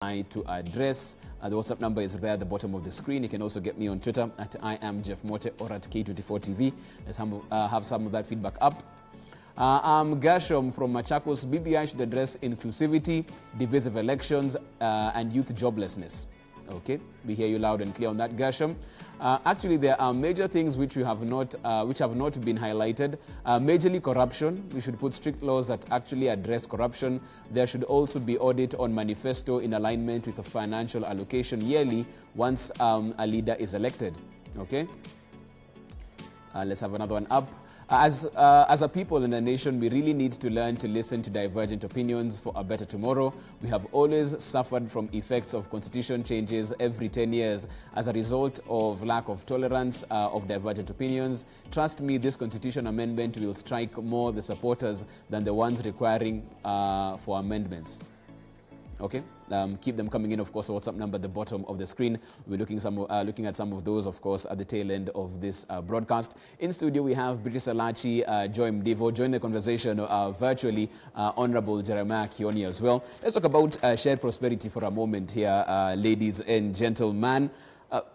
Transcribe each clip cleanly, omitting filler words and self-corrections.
to address. The WhatsApp number is there at the bottom of the screen. You can also get me on Twitter at @IamJeffMote or at K24 TV. Let's have some of that feedback up. I'm Gershom from Machakos. BBI should address inclusivity, divisive elections, and youth joblessness. Okay, we hear you loud and clear on that, Gershom. Actually, there are major things which have not been highlighted. Majorly corruption. We should put strict laws that actually address corruption. There should also be audit on manifesto in alignment with a financial allocation yearly once a leader is elected. Okay. Let's have another one up. As a people in the nation, we really need to learn to listen to divergent opinions for a better tomorrow. We have always suffered from effects of constitution changes every 10 years as a result of lack of tolerance of divergent opinions. Trust me, this constitution amendment will strike more the supporters than the ones requiring for amendments. Okay, keep them coming in, of course. WhatsApp number at the bottom of the screen. We're looking at some of those, of course, at the tail end of this broadcast. In studio, we have Beatrice Elachi, Joy Mdivo. Join the conversation virtually, Honorable Jeremiah Kioni as well. Let's talk about shared prosperity for a moment here, ladies and gentlemen.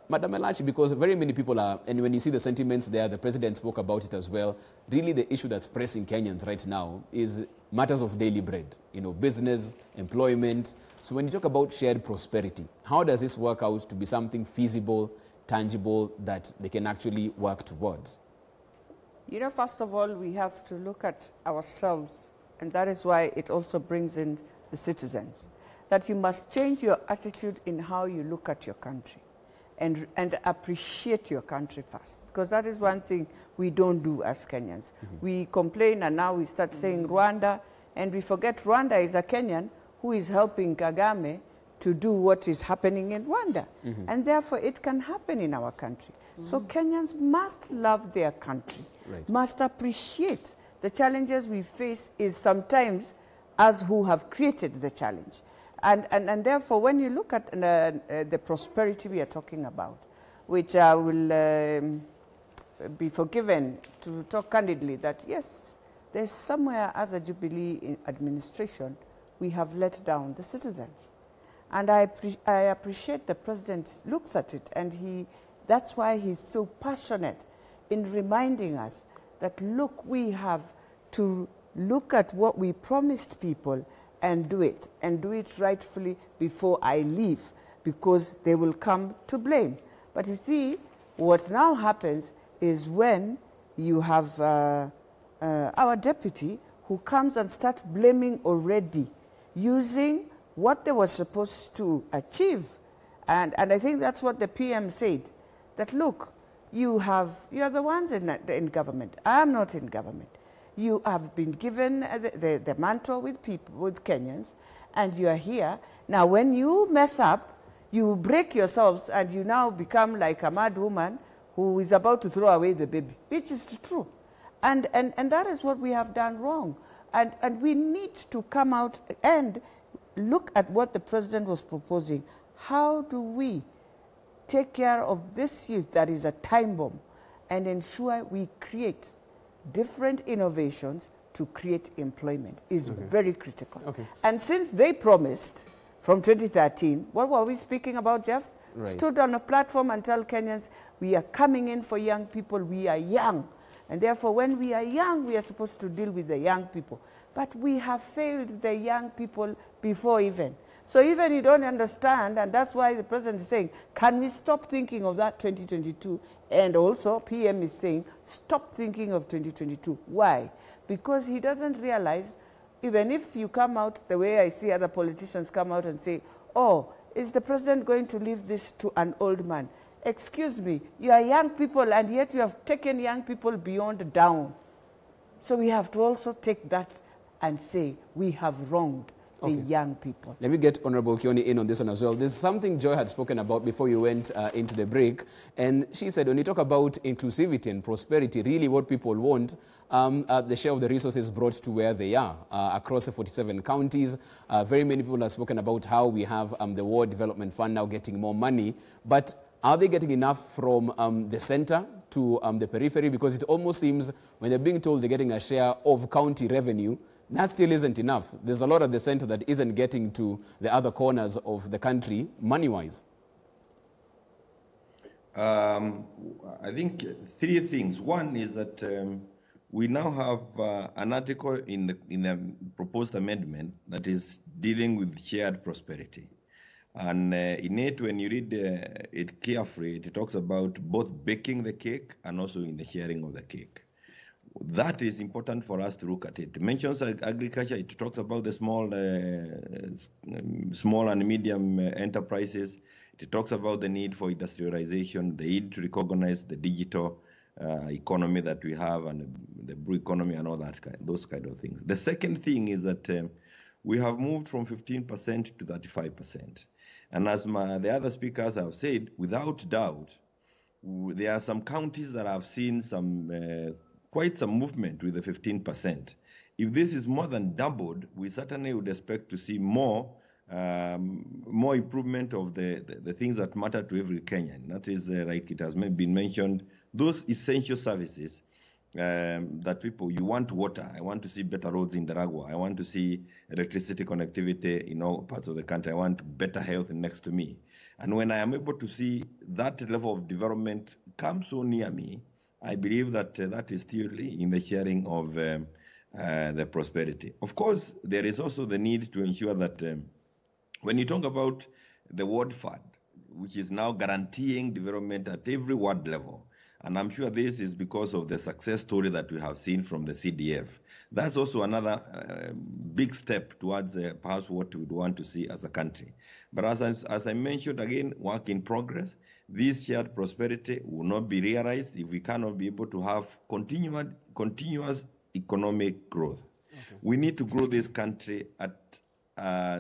Madam Elachi, because very many people are, and when you see the sentiments there, the president spoke about it as well. Really, the issue that's pressing Kenyans right now is matters of daily bread, you know, business, employment. So when you talk about shared prosperity, how does this work out to be something feasible, tangible, that they can actually work towards? You know, first of all, we have to look at ourselves, and that is why it also brings in the citizens, that you must change your attitude in how you look at your country. And appreciate your country first, because that is one thing we don't do as Kenyans. We complain and now we start saying Rwanda, and we forget Rwanda is a Kenyan who is helping Kagame to do what is happening in Rwanda. And therefore it can happen in our country. So Kenyans must love their country, must appreciate the challenges we face is sometimes us who have created the challenge. And therefore, when you look at the prosperity we are talking about, which I will be forgiven to talk candidly that, yes, there's somewhere as a Jubilee administration, we have let down the citizens. And I appreciate the president looks at it, and that's why he's so passionate in reminding us that, look, we have to look at what we promised people and do it rightfully before I leave, because they will come to blame. But you see, what now happens is when you have our deputy who comes and starts blaming already, using what they were supposed to achieve. And I think that's what the PM said, that look, you are the ones in government. I am not in government. You have been given the mantle with people, with Kenyans, and you are here. Now, when you mess up, you break yourselves, and you now become like a mad woman who is about to throw away the baby, which is true. And that is what we have done wrong. And we need to come out and look at what the president was proposing. How do we take care of this youth that is a time bomb and ensure we create different innovations to create employment is very critical. And since they promised from 2013, what were we speaking about, Jeff? Stood on a platform and tell Kenyans, we are coming in for young people, we are young. And therefore, when we are young, we are supposed to deal with the young people. But we have failed the young people before even. So even you don't understand, and that's why the president is saying, can we stop thinking of that 2022? And also, PM is saying, stop thinking of 2022. Why? Because he doesn't realize, even if you come out the way I see other politicians come out and say, oh, is the president going to leave this to an old man? Excuse me, you are young people, and yet you have taken young people beyond down. So we have to also take that and say, we have wronged the young people. Let me get Honorable Kioni in on this one as well. There's something Joy had spoken about before you went into the break. And she said, when you talk about inclusivity and prosperity, really what people want, the share of the resources brought to where they are across the 47 counties. Very many people have spoken about how we have the War Development Fund now getting more money. But are they getting enough from the center to the periphery? Because it almost seems when they're being told they're getting a share of county revenue, that still isn't enough. There's a lot at the center that isn't getting to the other corners of the country, money-wise. I think three things. One is that we now have an article in the proposed amendment that is dealing with shared prosperity. And in it, when you read it carefully, it talks about both baking the cake and also in the sharing of the cake. That is important for us to look at it. It mentions agriculture. It talks about the small and medium enterprises. It talks about the need for industrialization, the need to recognize the digital economy that we have and the blue economy and all that those kind of things. The second thing is that we have moved from 15% to 35%. And as the other speakers have said, without doubt, there are some counties that have seen quite some movement with the 15%. If this is more than doubled, we certainly would expect to see more improvement of the things that matter to every Kenyan. That is, like it has been mentioned, those essential services that people, you want water, I want to see better roads in Daragwa, I want to see electricity connectivity in all parts of the country, I want better health next to me. And when I am able to see that level of development come so near me, I believe that that is still in the sharing of the prosperity. Of course, there is also the need to ensure that when you talk about the ward fund, which is now guaranteeing development at every ward level, and I'm sure this is because of the success story that we have seen from the CDF. That's also another big step towards perhaps what we would want to see as a country. But as I mentioned again, work in progress. This shared prosperity will not be realized if we cannot be able to have continuous economic growth. Okay. We need to grow this country at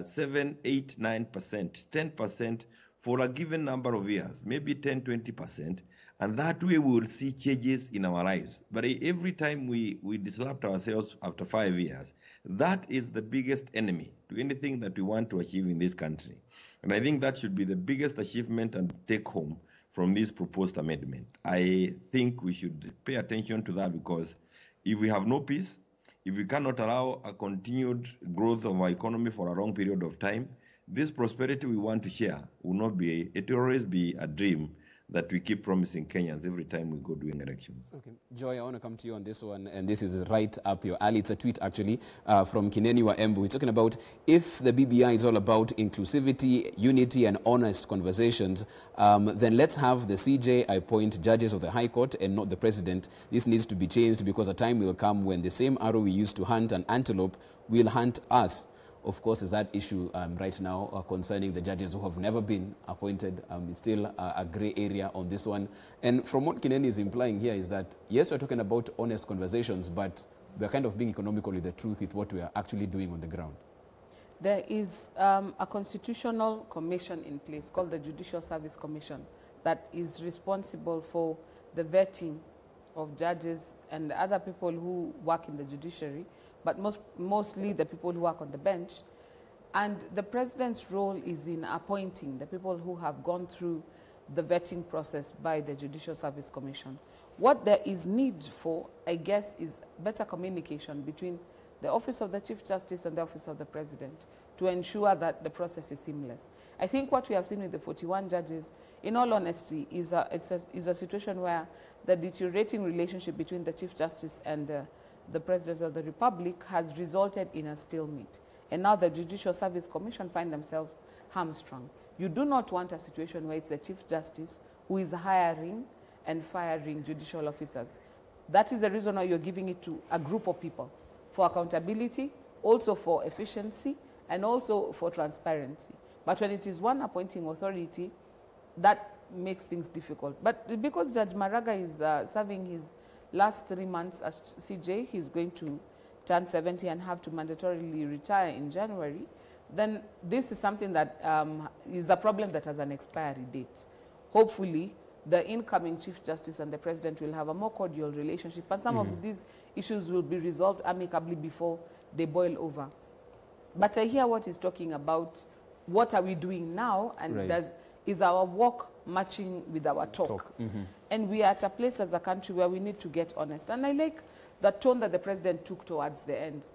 7, 8, 9%, 10% for a given number of years, maybe 10, 20%. And that way we will see changes in our lives. But every time we disrupt ourselves after 5 years, that is the biggest enemy to anything that we want to achieve in this country. And I think that should be the biggest achievement and take home from this proposed amendment. I think we should pay attention to that, because if we have no peace, if we cannot allow a continued growth of our economy for a long period of time, this prosperity we want to share will not be, it will always be a dream that we keep promising Kenyans every time we go doing elections. Okay, Joy, I want to come to you on this one, and this is right up your alley. It's a tweet, actually, from Kineni wa Embu. We're talking about if the BBI is all about inclusivity, unity, and honest conversations, then let's have the CJ appoint judges of the High Court and not the president. This needs to be changed, because a time will come when the same arrow we used to hunt an antelope will hunt us. Of course, is that issue right now concerning the judges who have never been appointed. It's still a gray area on this one. And from what Kineni is implying here is that, yes, we're talking about honest conversations, but we're kind of being economical with the truth with what we are actually doing on the ground. There is a constitutional commission in place called the Judicial Service Commission that is responsible for the vetting of judges and other people who work in the judiciary, but mostly the people who work on the bench. And the president's role is in appointing the people who have gone through the vetting process by the Judicial Service Commission. What there is need for, I guess, is better communication between the Office of the Chief Justice and the Office of the President to ensure that the process is seamless. I think what we have seen with the 41 judges, in all honesty, is a situation where the deteriorating relationship between the Chief Justice and the President of the Republic has resulted in a stalemate. And now the Judicial Service Commission find themselves hamstrung. You do not want a situation where it's the Chief Justice who is hiring and firing judicial officers. That is the reason why you're giving it to a group of people, for accountability, also for efficiency, and also for transparency. But when it is one appointing authority, that makes things difficult. But because Judge Maraga is serving his last 3 months as CJ, he's going to turn 70 and have to mandatorily retire in January, then this is something that is a problem that has an expiry date. Hopefully, the incoming Chief Justice and the President will have a more cordial relationship, and some of these issues will be resolved amicably before they boil over. But I hear what he's talking about. What are we doing now? And is our walk matching with our talk? And we are at a place as a country where we need to get honest. And I like the tone that the President took towards the end.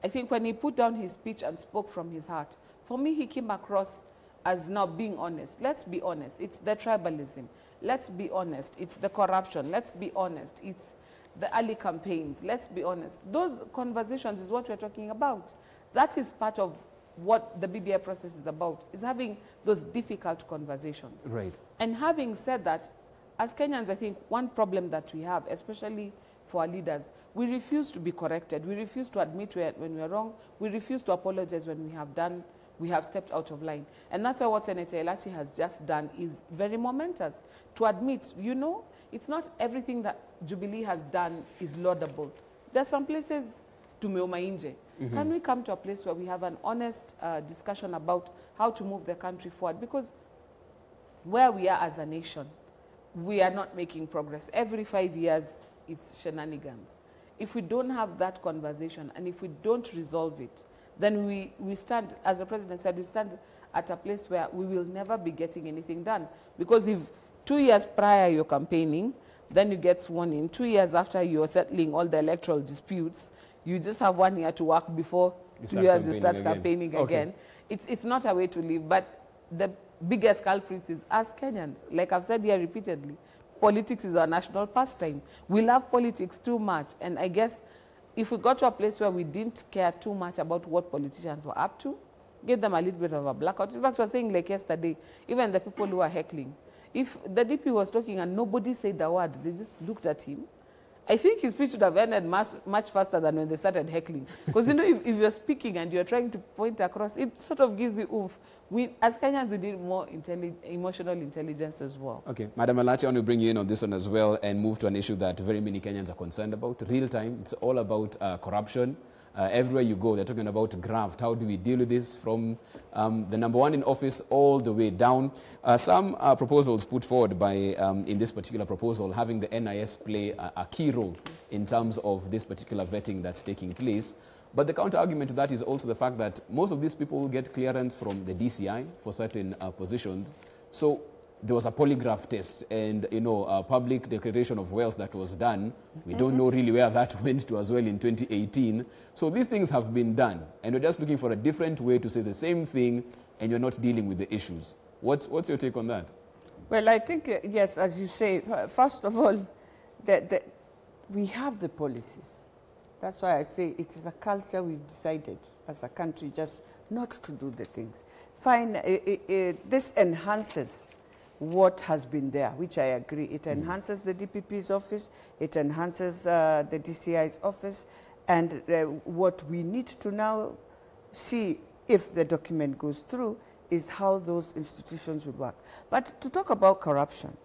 I think when he put down his speech and spoke from his heart, for me, he came across as now being honest. Let's be honest. It's the tribalism. Let's be honest. It's the corruption. Let's be honest. It's the early campaigns. Let's be honest. Those conversations is what we're talking about. That is part of what the BBI process is about, is having those difficult conversations. Right. And having said that, as Kenyans, I think one problem that we have, especially for our leaders, we refuse to be corrected. We refuse to admit when we are wrong. We refuse to apologize when we have stepped out of line. And that's why what Senator Elachi has just done is very momentous. To admit, you know, it's not everything that Jubilee has done is laudable. There's some places tumeuma. Can we come to a place where we have an honest discussion about how to move the country forward? Because where we are as a nation, we are not making progress. Every 5 years, it's shenanigans. If we don't have that conversation and if we don't resolve it, then we stand, as the president said, we stand at a place where we will never be getting anything done. Because if 2 years prior you're campaigning, then you get sworn in. 2 years after you're settling all the electoral disputes, you just have 1 year to work before 2 years you start campaigning again. It's not a way to live. But the biggest culprit is us Kenyans. Like I've said here repeatedly, politics is our national pastime. We love politics too much. And I guess if we got to a place where we didn't care too much about what politicians were up to, give them a little bit of a blackout. In fact, I was saying like yesterday, even the people who are heckling, if the DP was talking and nobody said a word, they just looked at him, I think his speech would have ended much faster than when they started heckling. Because, you know, if you're speaking and you're trying to point across, it sort of gives you oomph. We, as Kenyans, we need more emotional intelligence as well. Okay. Madam Elachi, I want to bring you in on this one as well and move to an issue that very many Kenyans are concerned about. Real time, it's all about corruption. Everywhere you go, they're talking about graft. How do we deal with this from the #1 in office all the way down? Some proposals put forward by, in this particular proposal, having the NIS play a key role in terms of this particular vetting that's taking place. But the counter-argument to that is also the fact that most of these people get clearance from the DCI for certain positions. So there was a polygraph test and, you know, a public declaration of wealth that was done. We don't know really where that went to as well in 2018. So these things have been done. And we're just looking for a different way to say the same thing and you're not dealing with the issues. What's your take on that? Well, I think, yes, as you say, first of all, we have the policies. That's why I say it is a culture we've decided as a country just not to do the things. Fine, this enhances what has been there, which I agree. It enhances the DPP's office, it enhances the DCI's office, and what we need to now see if the document goes through is how those institutions will work. But to talk about corruption,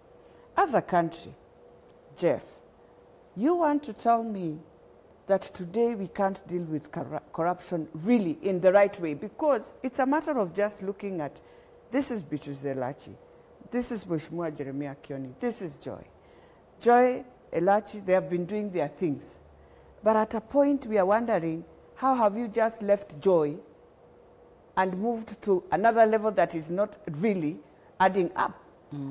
as a country, Jeff, you want to tell me that today we can't deal with corruption really in the right way, because it's a matter of just looking at, this is Beatrice Elachi, this is Mheshimiwa Jeremiah Kioni, this is Joy. Joy, Elachi, they have been doing their things. But at a point we are wondering, how have you just left Joy and moved to another level that is not really adding up?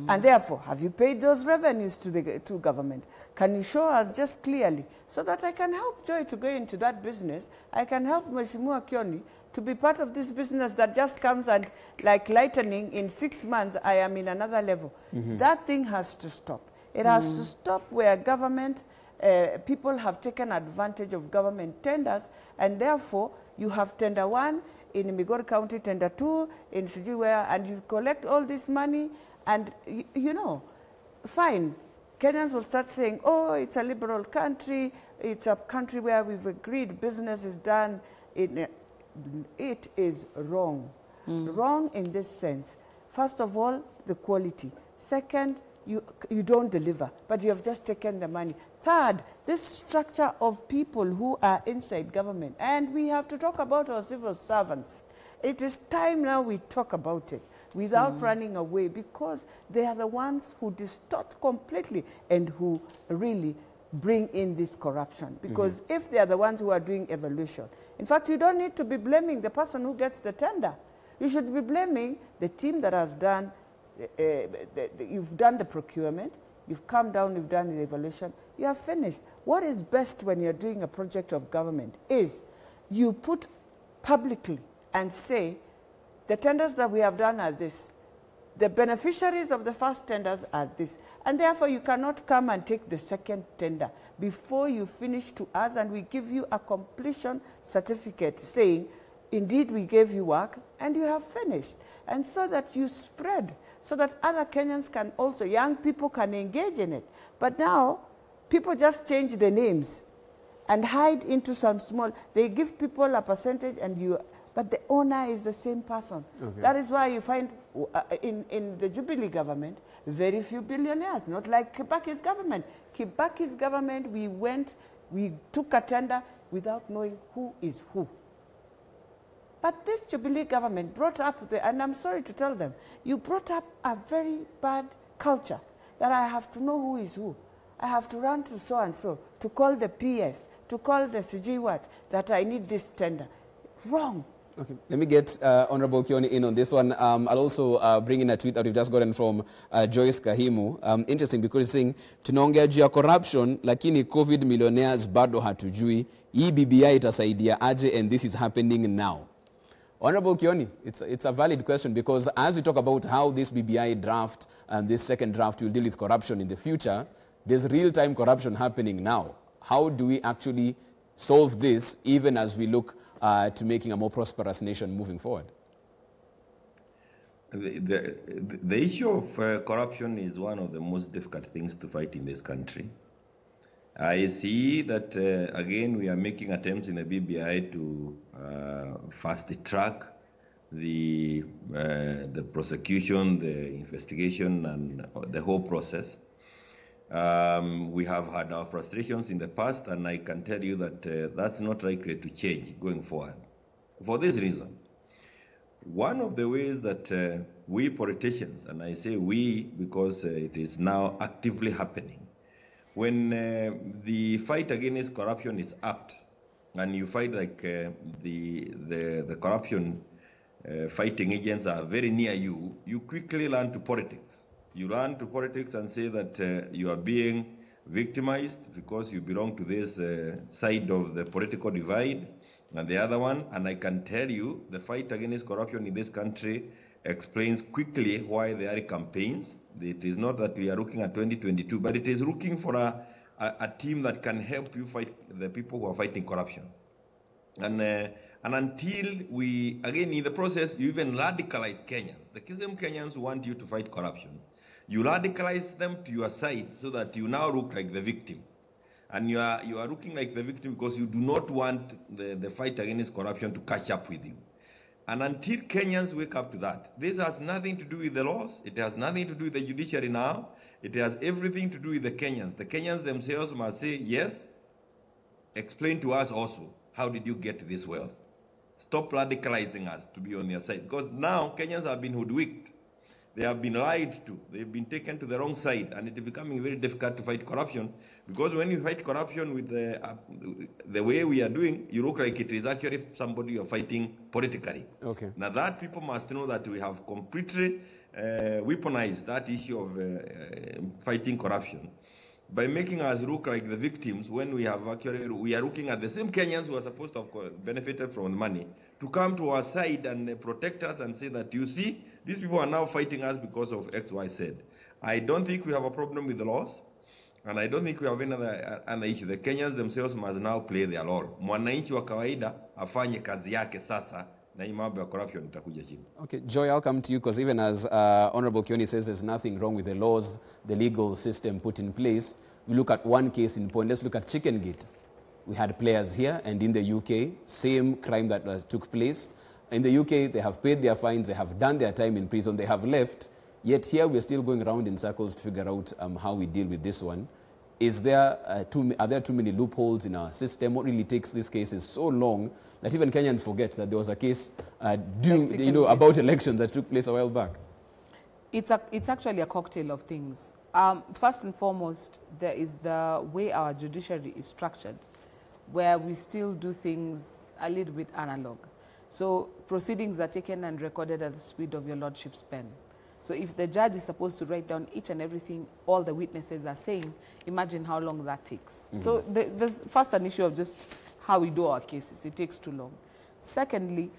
And therefore, have you paid those revenues to government? Can you show us just clearly so that I can help Joy to go into that business? I can help Mheshimiwa Kioni to be part of this business that just comes and, like lightning, in 6 months, I am in another level. That thing has to stop. It has to stop where government, people have taken advantage of government tenders, and therefore, you have tender 1 in Migori County, tender 2 in Sijiwea, and you collect all this money. And, you know, fine, Kenyans will start saying, oh, it's a liberal country, it's a country where we've agreed business is done. It is wrong. Wrong in this sense. First of all, the quality. Second, you don't deliver, but you have just taken the money. Third, this structure of people who are inside government. And we have to talk about our civil servants. It is time now we talk about it without running away, because they are the ones who distort completely and who really bring in this corruption. Because if they are the ones who are doing evaluation, in fact, you don't need to be blaming the person who gets the tender. You should be blaming the team that has done, you've done the procurement, you've come down, you've done the evaluation, you have finished. What is best when you're doing a project of government is you put publicly and say, the tenders that we have done are this. The beneficiaries of the first tenders are this. And therefore, you cannot come and take the second tender before you finish to us, and we give you a completion certificate saying, indeed, we gave you work and you have finished. And so that you spread, so that other Kenyans can also, young people can engage in it. But now, people just change the names and hide into some small, they give people a percentage and you, but the owner is the same person. Okay. That is why you find in the Jubilee government, very few billionaires, not like Kibaki's government. Kibaki's government, we took a tender without knowing who is who. But this Jubilee government brought up, and I'm sorry to tell them, you brought up a very bad culture that I have to know who is who. I have to run to so-and-so, to call the PS, to call the CG what, that I need this tender. Wrong. Okay, let me get Honorable Kioni in on this one. I'll also bring in a tweet that we've just gotten from Joyce Kahimu. Interesting because it's saying, tunaongea juu ya corruption, lakini COVID millionaires bado hatujui. Hii BBI itasaidia aje, and this is happening now. Honorable Kioni, it's a valid question because as we talk about how this BBI draft and this second draft will deal with corruption in the future, there's real-time corruption happening now. How do we actually solve this even as we look to making a more prosperous nation moving forward? The issue of corruption is one of the most difficult things to fight in this country. I see that, again, we are making attempts in the BBI to fast-track the prosecution, the investigation, and the whole process. We have had our frustrations in the past, and I can tell you that that's not likely to change going forward. For this reason, one of the ways that we politicians, and I say we because it is now actively happening, when the fight against corruption is upped, and you find like the corruption fighting agents are very near you, you quickly learn to politics. You learn to politics and say that you are being victimized because you belong to this side of the political divide and the other one. And I can tell you the fight against corruption in this country explains quickly why there are campaigns. It is not that we are looking at 2022, but it is looking for a team that can help you fight the people who are fighting corruption. And until we, again, in the process, you even radicalize Kenyans. The same Kenyans who want you to fight corruption, you radicalize them to your side so that you now look like the victim. And you are looking like the victim because you do not want the fight against corruption to catch up with you. And until Kenyans wake up to that, this has nothing to do with the laws. It has nothing to do with the judiciary now. It has everything to do with the Kenyans. The Kenyans themselves must say, yes, explain to us also, how did you get this wealth? Stop radicalizing us to be on their side. Because now Kenyans have been hoodwinked. They have been lied to. They've been taken to the wrong side. And it is becoming very difficult to fight corruption. Because when you fight corruption with the way we are doing, you look like it is actually somebody you're fighting politically. Okay. Now that people must know that we have completely weaponized that issue of fighting corruption by making us look like the victims when we are looking at the same Kenyans who are supposed to have benefited from the money to come to our side and protect us and say that, you see, these people are now fighting us because of X, Y, Z. I don't think we have a problem with the laws, and I don't think we have any other issue. The Kenyans themselves must now play their role. Mwananchi wa kawaida afanye kazi yake sasa, na hii mambo ya corruption itakuja chini. Okay, Joy, I'll come to you because even as Honorable Kioni says there's nothing wrong with the laws, the legal system put in place, we look at one case in point. Let's look at Chicken Gate. We had players here, and in the UK, same crime that took place. In the UK, they have paid their fines, they have done their time in prison, they have left, yet here we're still going around in circles to figure out how we deal with this one. Are there too many loopholes in our system? What really takes these cases so long that even Kenyans forget that there was a case about elections that took place a while back? It's actually a cocktail of things. First and foremost, there is the way our judiciary is structured, where we still do things a little bit analog. So proceedings are taken and recorded at the speed of your lordship's pen. So if the judge is supposed to write down each and everything all the witnesses are saying, imagine how long that takes. Mm-hmm. So there's first an issue of just how we do our cases. It takes too long. Secondly,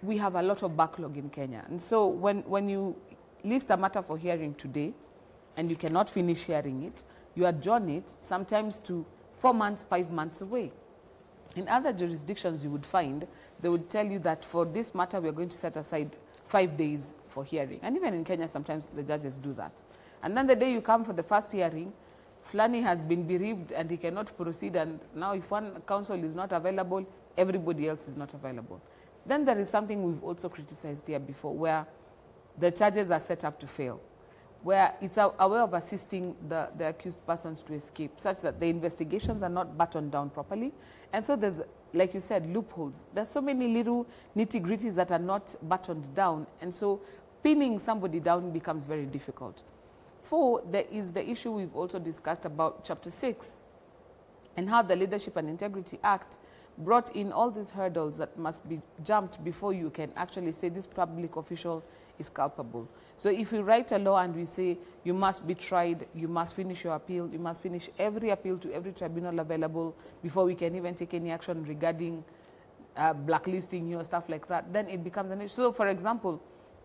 we have a lot of backlog in Kenya. And so when you list a matter for hearing today and you cannot finish hearing it, you adjourn it sometimes to 4 months, 5 months away. In other jurisdictions, you would find, they would tell you that for this matter, we are going to set aside 5 days for hearing. And even in Kenya, sometimes the judges do that. And then the day you come for the first hearing, Flani has been bereaved and he cannot proceed. And now if one counsel is not available, everybody else is not available. Then there is something we've also criticized here before, where the charges are set up to fail, where it's a way of assisting the accused persons to escape, such that the investigations are not buttoned down properly. And so there's, like you said, loopholes. There's so many little nitty-gritties that are not buttoned down, and so pinning somebody down becomes very difficult. 4, there is the issue we've also discussed about Chapter 6 and how the Leadership and Integrity Act brought in all these hurdles that must be jumped before you can actually say this public official is culpable. So if we write a law and we say you must be tried, you must finish your appeal, you must finish every appeal to every tribunal available before we can even take any action regarding blacklisting you or stuff like that, then it becomes an issue. So for example,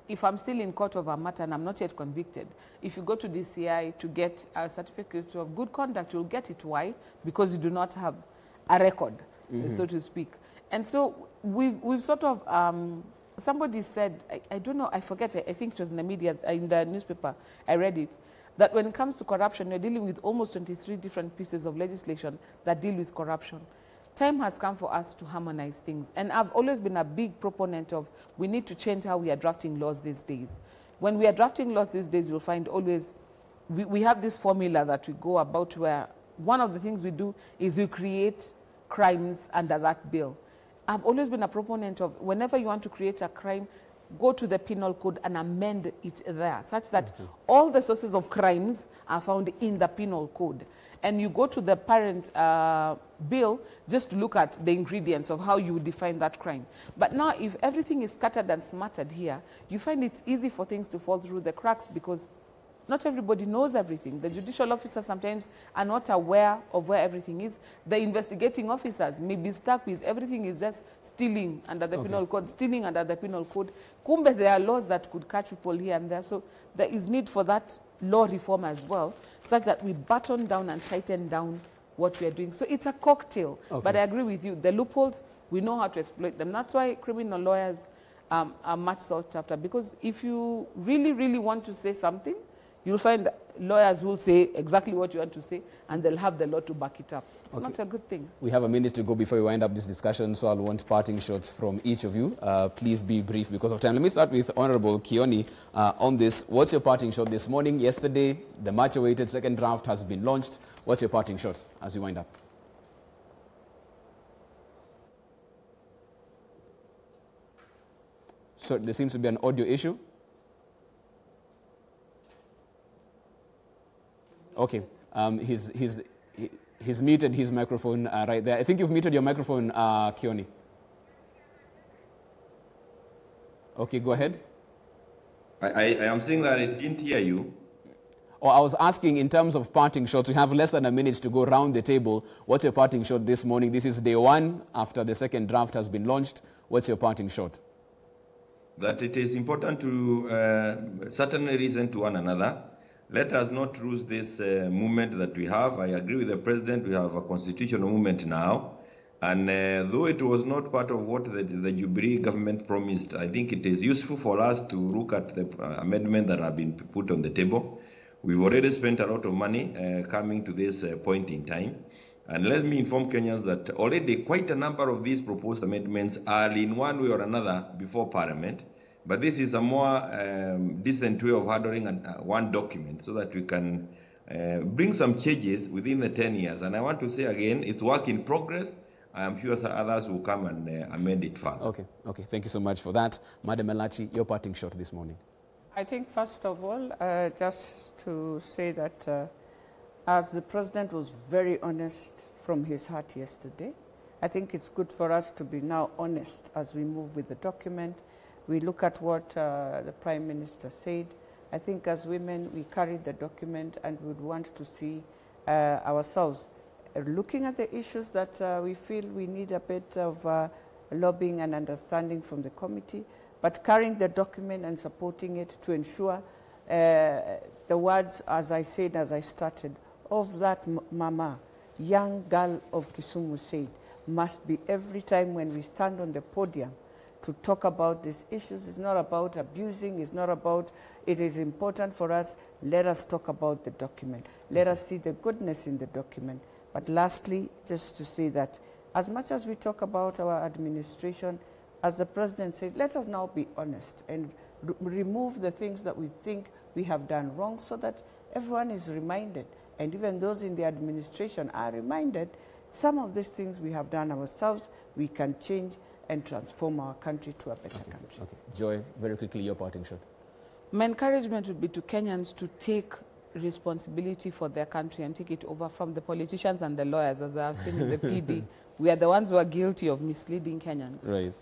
if I'm still in court of a matter and I'm not yet convicted, if you go to DCI to get a certificate of good conduct, you'll get it. Why? Because you do not have a record, so to speak. And so we've sort of, somebody said, I don't know, I forget, I think it was in the media, in the newspaper, I read it, that when it comes to corruption, you're dealing with almost 23 different pieces of legislation that deal with corruption. Time has come for us to harmonize things. And I've always been a big proponent of, we need to change how we are drafting laws these days. When we are drafting laws these days, you'll find always, we have this formula that we go about where one of the things we do is we create crimes under that bill. I've always been a proponent of, whenever you want to create a crime, go to the penal code and amend it there, such that all the sources of crimes are found in the penal code. And you go to the parent bill just to look at the ingredients of how you define that crime. But now, if everything is scattered and smattered here, you find it's easy for things to fall through the cracks because not everybody knows everything. The judicial officers sometimes are not aware of where everything is. The investigating officers may be stuck with everything is just stealing under the penal code, stealing under the penal code. Kumbe, there are laws that could catch people here and there. So there is need for that law reform as well, such that we button down and tighten down what we are doing. So it's a cocktail. But I agree with you. The loopholes, we know how to exploit them. That's why criminal lawyers are much sought after. Because if you really, really want to say something, you'll find lawyers who will say exactly what you want to say, and they'll have the law to back it up. It's not a good thing. We have a minute to go before we wind up this discussion, so I'll want parting shots from each of you. Please be brief because of time. Let me start with Honorable Kioni on this. What's your parting shot this morning? Yesterday, the much-awaited second draft has been launched. What's your parting shot as we wind up? So there seems to be an audio issue. Okay, he's muted his microphone right there. I think you've muted your microphone, Kioni. Okay, go ahead. I am saying that I didn't hear you. Oh, I was asking in terms of parting shots. We have less than a minute to go round the table. What's your parting shot this morning? This is day one after the second draft has been launched. What's your parting shot? That it is important to certainly listen to one another. Let us not lose this movement that we have. I agree with the President. We have a constitutional movement now. And though it was not part of what the Jubilee government promised, I think it is useful for us to look at the amendments that have been put on the table. We've already spent a lot of money coming to this point in time. And let me inform Kenyans that already quite a number of these proposed amendments are in one way or another before Parliament. But this is a more decent way of handling one document so that we can bring some changes within the 10 years. And I want to say again, it's work in progress. I am sure others will come and amend it further. Okay. Thank you so much for that. Madam Elachi, your parting shot this morning. I think, first of all, just to say that as the President was very honest from his heart yesterday, I think it's good for us to be now honest as we move with the document. We look at what the Prime Minister said. I think as women, we carried the document and would want to see ourselves looking at the issues that we feel we need a bit of lobbying and understanding from the committee, but carrying the document and supporting it to ensure the words, as I said, as I started, of that mama, young girl of Kisumu said, must be every time when we stand on the podium to talk about these issues. It's not about abusing, it's not about, it is important for us, let us talk about the document. Let us see the goodness in the document. But lastly, just to say that as much as we talk about our administration, as the President said, let us now be honest and remove the things that we think we have done wrong so that everyone is reminded, and even those in the administration are reminded, some of these things we have done ourselves, we can change and transform our country to a better country. Okay. Joy, very quickly, your parting shot. My encouragement would be to Kenyans to take responsibility for their country and take it over from the politicians and the lawyers, as I've seen in the PD. We are the ones who are guilty of misleading Kenyans. Right.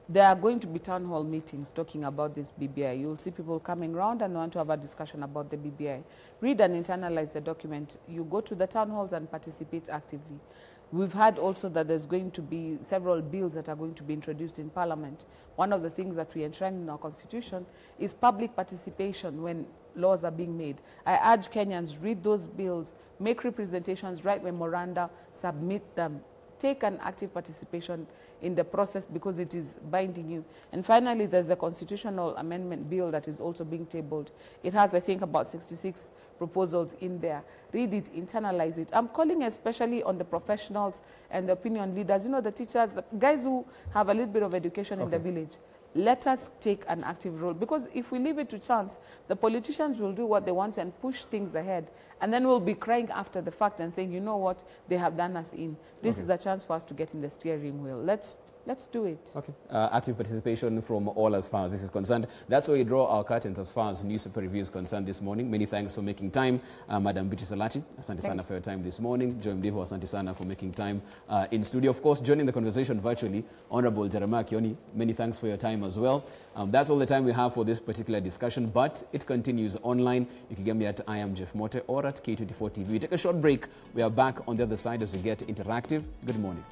There are going to be town hall meetings talking about this BBI. You'll see people coming around and want to have a discussion about the BBI. Read and internalize the document. You go to the town halls and participate actively. We've heard also that there's going to be several bills that are going to be introduced in Parliament. One of the things that we enshrine in our Constitution is public participation when laws are being made. I urge Kenyans, read those bills, make representations, write memoranda, submit them. Take an active participation in the process because it is binding you. And finally, there's a constitutional amendment bill that is also being tabled. It has, I think, about 66 proposals in there. Read it, internalize it. I'm calling especially on the professionals and the opinion leaders, you know, the teachers, the guys who have a little bit of education in the village. Let us take an active role, because if we leave it to chance, the politicians will do what they want and push things ahead, and then we'll be crying after the fact and saying, you know what, they have done us in. This is a chance for us to get in the steering wheel. Let's do it. Okay. Active participation from all as far as this is concerned. That's where we draw our curtains as far as newspaper review is concerned this morning. Many thanks for making time. Madam Beatrice Elachi, asante sana for your time this morning. Joy Mdivo, asante sana for making time in studio. Of course, joining the conversation virtually, Honorable Jeremiah Kioni, many thanks for your time as well. That's all the time we have for this particular discussion, but it continues online. You can get me at I am Jeff Mote or at K24 TV. We take a short break. We are back on the other side as we get interactive. Good morning.